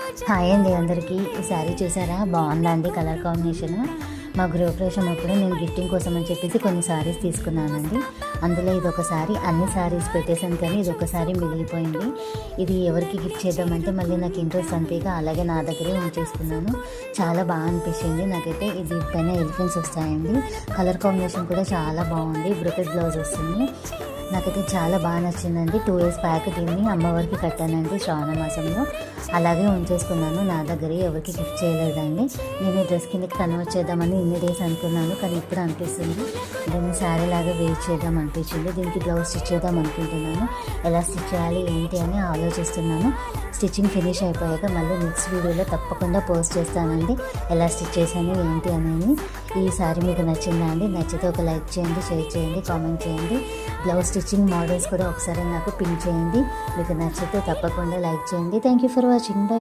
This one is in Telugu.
హాయ్ అండి అందరికీ. ఈ శారీ చూసారా, బాగుందా అండి కలర్ కాంబినేషన్. మా గృహప్రవేశం అప్పుడు నేను గిఫ్టింగ్ కోసం అని చెప్పేసి కొన్ని శారీస్ తీసుకున్నానండి. అందులో ఇది ఒక శారీ, అన్ని శారీస్ పెట్టేసాను కానీ ఇది ఒక శారీ మిగిలిపోయింది. ఇది ఎవరికి గిఫ్ట్ చేద్దామంటే మళ్ళీ నాకు ఇంట్రెస్ట్ అంతేగా, అలాగే నా దగ్గరే ఉంచేసుకున్నాను. చాలా బాగా అనిపించింది నాకైతే. ఇది పైన ఎలిఫెంట్స్ వస్తాయండి. కలర్ కాంబినేషన్ కూడా చాలా బాగుంది. బ్రొకెట్ బ్లౌజ్ వస్తుంది. నాకైతే చాలా బాగా నచ్చిందండి. 2 years బ్యాక్ దీన్ని అమ్మవారికి కట్టానండి శ్రావణ మాసంలో. అలాగే ఉంచేసుకున్నాను నా దగ్గరే, ఎవరికి గిఫ్ట్ చేయలేదండి. నేను ఈ డ్రెస్ కిందకి కన్వర్ట్ చేద్దామని ఇన్ని డేస్ అనుకున్నాను, కానీ ఇప్పుడు అనిపిస్తుంది దీన్ని శారీ లాగా వేర్ చేద్దాం అనిపించింది. దీనికి బ్లౌజ్ స్టిచ్ చేద్దాం అనుకుంటున్నాను. ఎలా స్టిచ్ చేయాలి ఏంటి అని ఆలోచిస్తున్నాను. స్టిచ్చింగ్ ఫినిష్ అయిపోయాక మళ్ళీ నెక్స్ట్ వీడియోలో తప్పకుండా పోస్ట్ చేస్తానండి, ఎలా స్టిచ్ చేశాను ఏంటి అనేది. ఈ శారీ మీకు నచ్చిందా అండి? నచ్చితే ఒక లైక్ చేయండి, షేర్ చేయండి, కామెంట్ చేయండి. బ్లౌజ్ స్టిచ్చింగ్ మోడల్స్ కూడా ఒకసారి నాకు పిన్ చేయండి. మీకు నచ్చితే తప్పకుండా లైక్ చేయండి. Thank you for watching. By.